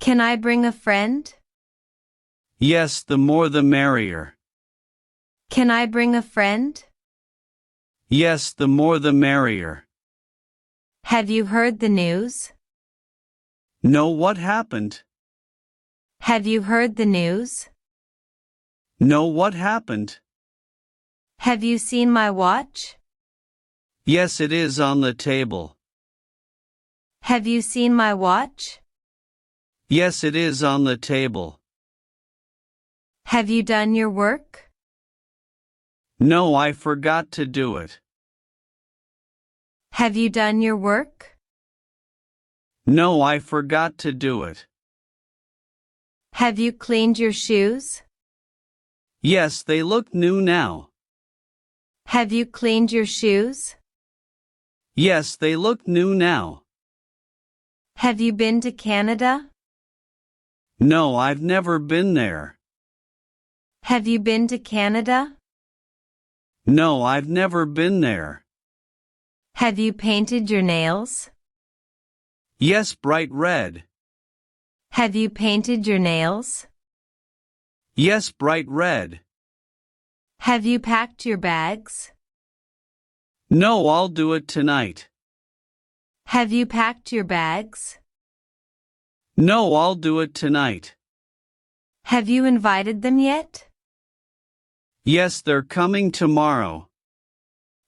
Can I bring a friend? Yes, the more the merrier. Can I bring a friend? Yes, the more the merrier. Have you heard the news? No, what happened? Have you heard the news? No, what happened? Have you seen my watch? Yes, it is on the table. Have you seen my watch? Yes, it is on the table. Have you done your work? No, I forgot to do it. Have you done your work? No, I forgot to do it. Have you cleaned your shoes? Yes, they look new now. Have you cleaned your shoes? Yes, they look new now. Have you been to Canada? No, I've never been there. Have you been to Canada? No, I've never been there. Have you painted your nails? Yes, bright red. Have you painted your nails? Yes, bright red. Have you packed your bags? No, I'll do it tonight. Have you packed your bags? No, I'll do it tonight. Have you invited them yet? Yes, they're coming tomorrow.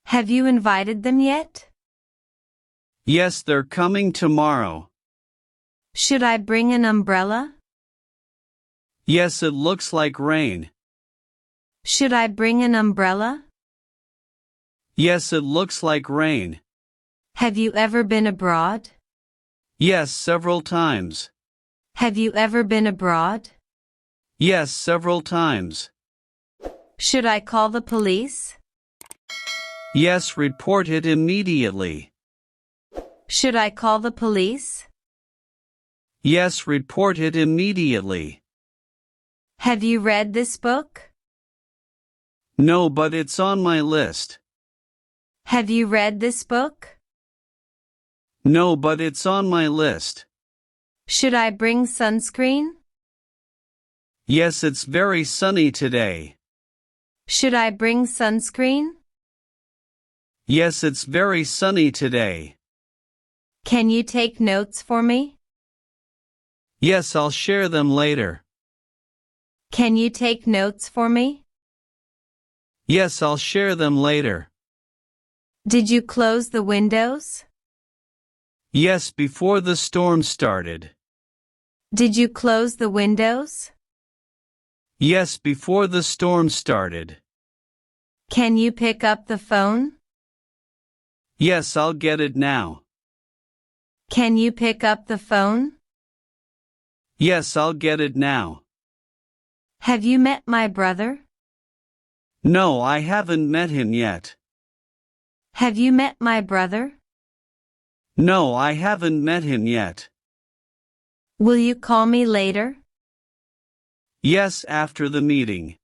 Have you invited them yet? Yes, they're coming tomorrow. Should I bring an umbrella? Yes, it looks like rain. Should I bring an umbrella? Yes, it looks like rain. Have you ever been abroad? Yes, several times. Have you ever been abroad? Yes, several times. Should I call the police? Yes, report it immediately. Should I call the police? Yes, report it immediately. Have you read this book? No, but it's on my list. Have you read this book? No, but it's on my list. Should I bring sunscreen? Yes, it's very sunny today. Should I bring sunscreen? Yes, it's very sunny today. Can you take notes for me? Yes, I'll share them later. Can you take notes for me? Yes, I'll share them later. Did you close the windows? Yes, before the storm started. Did you close the windows? Yes, before the storm started. Can you pick up the phone? Yes, I'll get it now. Can you pick up the phone? Yes, I'll get it now. Have you met my brother? No, I haven't met him yet. Have you met my brother? No, I haven't met him yet. Will you call me later? Yes, after the meeting.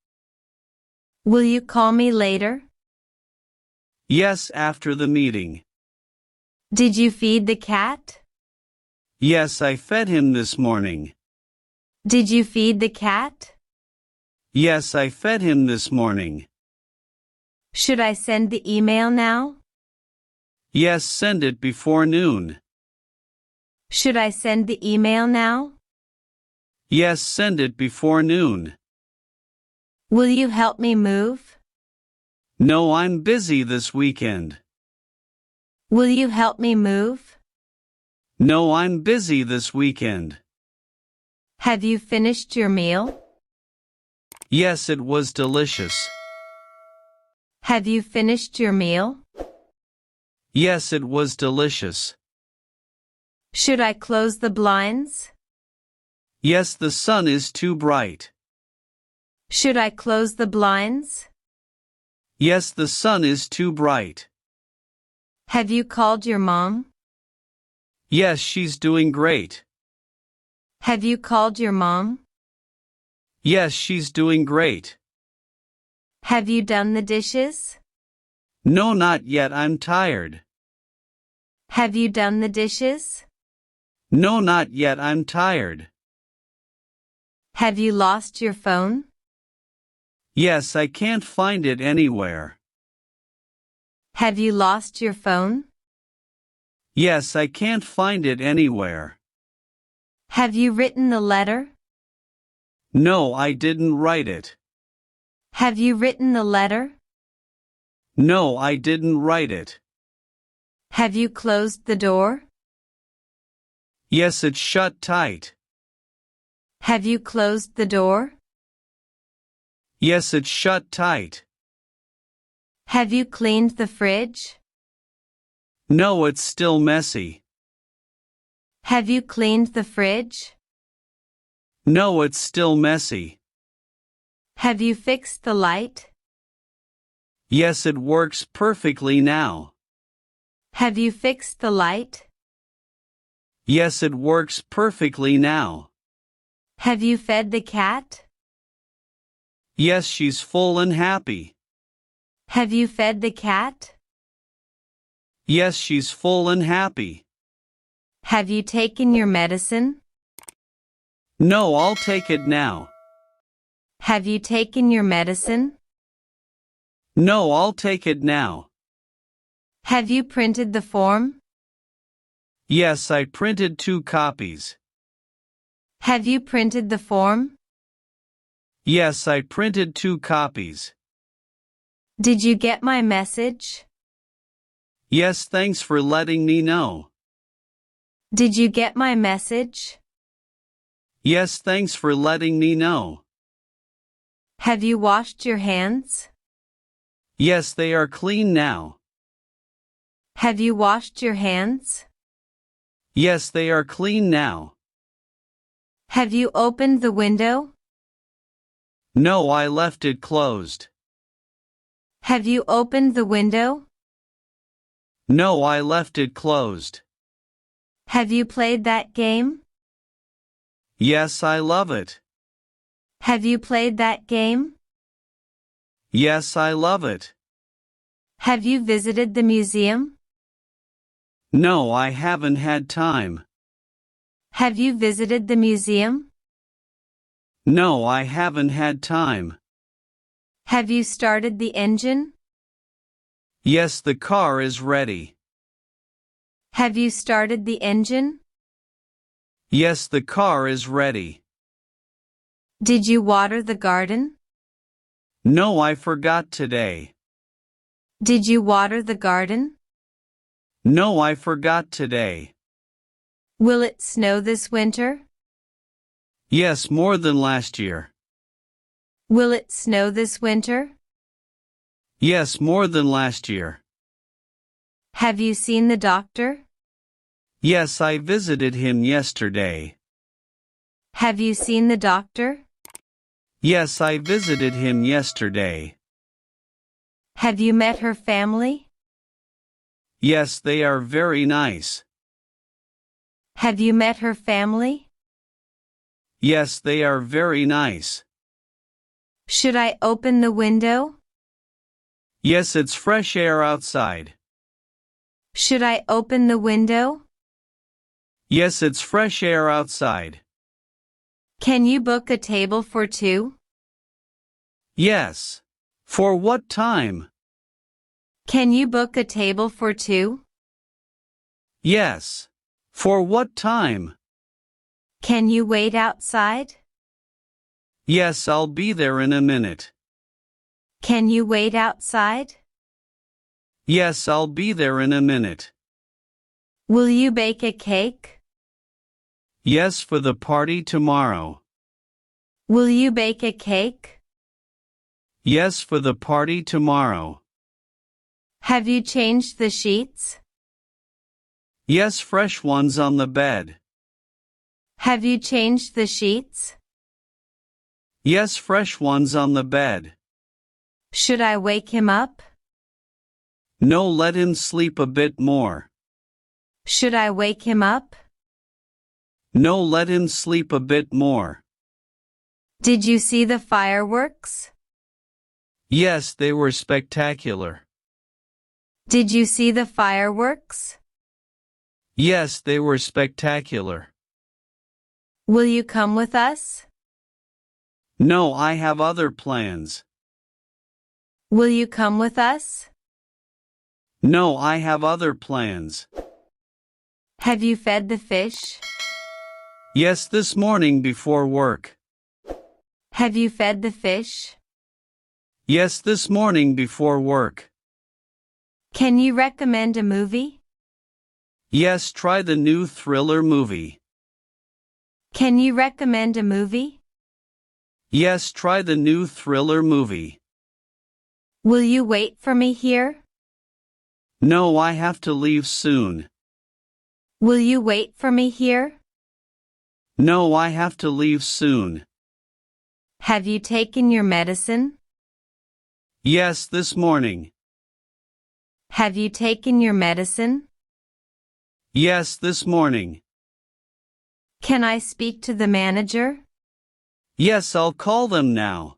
Will you call me later? Yes, after the meeting. Did you feed the cat? Yes, I fed him this morning. Did you feed the cat? Yes, I fed him this morning. Should I send the email now? Yes, send it before noon. Should I send the email now? Yes, send it before noon. Will you help me move? No, I'm busy this weekend. Will you help me move? No, I'm busy this weekend. Have you finished your meal? Yes, it was delicious. Have you finished your meal? Yes, it was delicious. Should I close the blinds? Yes, the sun is too bright. Should I close the blinds? Yes, the sun is too bright. Have you called your mom? Yes, she's doing great. Have you called your mom? Yes, she's doing great. Have you done the dishes? No, not yet, I'm tired. Have you done the dishes? No, not yet, I'm tired. Have you lost your phone? Yes, I can't find it anywhere. Have you lost your phone? Yes, I can't find it anywhere. Have you written the letter? No, I didn't write it. Have you written the letter? No, I didn't write it. Have you closed the door? Yes, it's shut tight. Have you closed the door? Yes, it's shut tight. Have you cleaned the fridge? No, it's still messy. Have you cleaned the fridge? No, it's still messy. Have you fixed the light? Yes, it works perfectly now. Have you fixed the light? Yes, it works perfectly now. Have you fed the cat? Yes, she's full and happy. Have you fed the cat? Yes, she's full and happy. Have you taken your medicine? No, I'll take it now. Have you taken your medicine? No, I'll take it now. Have you printed the form? Yes, I printed 2 copies. Have you printed the form? Yes, I printed 2 copies. Did you get my message? Yes, thanks for letting me know. Did you get my message? Yes, thanks for letting me know. Have you washed your hands? Yes, they are clean now. Have you washed your hands? Yes, they are clean now. Have you opened the window? No, I left it closed. Have you opened the window? No, I left it closed. Have you played that game? Yes, I love it. Have you played that game? Yes, I love it. Have you visited the museum? No, I haven't had time. Have you visited the museum? No, I haven't had time. Have you started the engine? Yes, the car is ready. Have you started the engine? Yes, the car is ready. Did you water the garden? No, I forgot today. Did you water the garden? No, I forgot today. Will it snow this winter? Yes, more than last year. Will it snow this winter? Yes, more than last year. Have you seen the doctor? Yes, I visited him yesterday. Have you seen the doctor? Yes, I visited him yesterday. Have you met her family? Yes, they are very nice. Have you met her family? Yes, they are very nice. Should I open the window? Yes, it's fresh air outside. Should I open the window? Yes, it's fresh air outside. Can you book a table for 2? Yes. For what time? Can you book a table for 2? Yes. For what time? Can you wait outside? Yes, I'll be there in a minute. Can you wait outside? Yes, I'll be there in a minute. Will you bake a cake? Yes, for the party tomorrow. Will you bake a cake? Yes, for the party tomorrow. Have you changed the sheets? Yes, fresh ones on the bed. Have you changed the sheets? Yes, fresh ones on the bed. Should I wake him up? No, let him sleep a bit more. Should I wake him up? No, let him sleep a bit more. Did you see the fireworks? Yes, they were spectacular. Did you see the fireworks? Yes, they were spectacular. Will you come with us? No, I have other plans. Will you come with us? No, I have other plans. Have you fed the fish? Yes, this morning before work. Have you fed the fish? Yes, this morning before work. Can you recommend a movie? Yes, try the new thriller movie. Can you recommend a movie? Yes, try the new thriller movie. Will you wait for me here? No, I have to leave soon. Will you wait for me here? No, I have to leave soon. Have you taken your medicine? Yes, this morning. Have you taken your medicine? Yes, this morning. Can I speak to the manager? Yes, I'll call them now.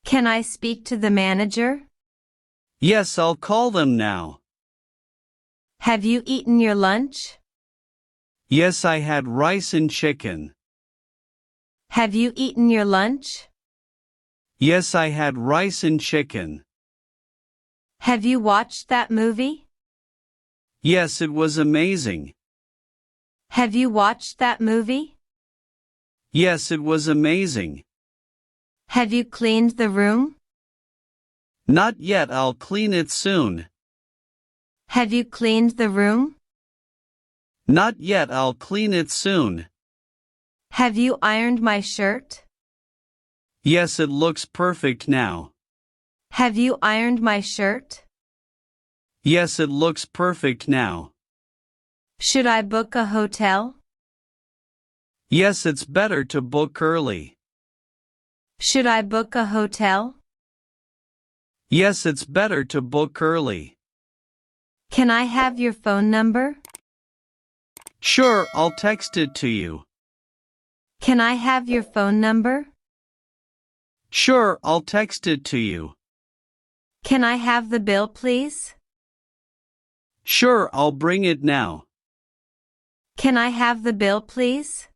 Can I speak to the manager? Yes, I'll call them now. Have you eaten your lunch? Yes, I had rice and chicken. Have you eaten your lunch? Yes, I had rice and chicken. Have you watched that movie? Yes, it was amazing. Have you watched that movie? Yes, it was amazing. Have you cleaned the room? Not yet, I'll clean it soon. Have you cleaned the room? Not yet, I'll clean it soon. Have you ironed my shirt? Yes, it looks perfect now. Have you ironed my shirt? Yes, it looks perfect now. Should I book a hotel? Yes, it's better to book early. Should I book a hotel? Yes, it's better to book early. Can I have your phone number? Sure, I'll text it to you. Can I have your phone number? Sure, I'll text it to you. Can I have the bill, please? Sure, I'll bring it now. Can I have the bill, please?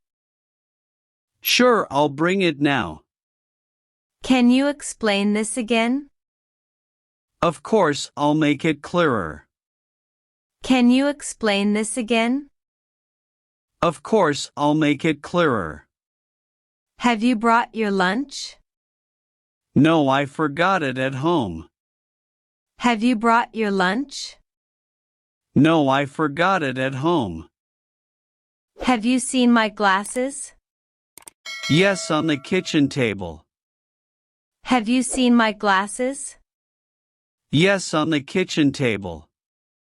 Sure, I'll bring it now. Can you explain this again? Of course, I'll make it clearer. Can you explain this again? Of course, I'll make it clearer. Have you brought your lunch? No, I forgot it at home. Have you brought your lunch? No, I forgot it at home. Have you seen my glasses? Yes, on the kitchen table. Have you seen my glasses? Yes, on the kitchen table.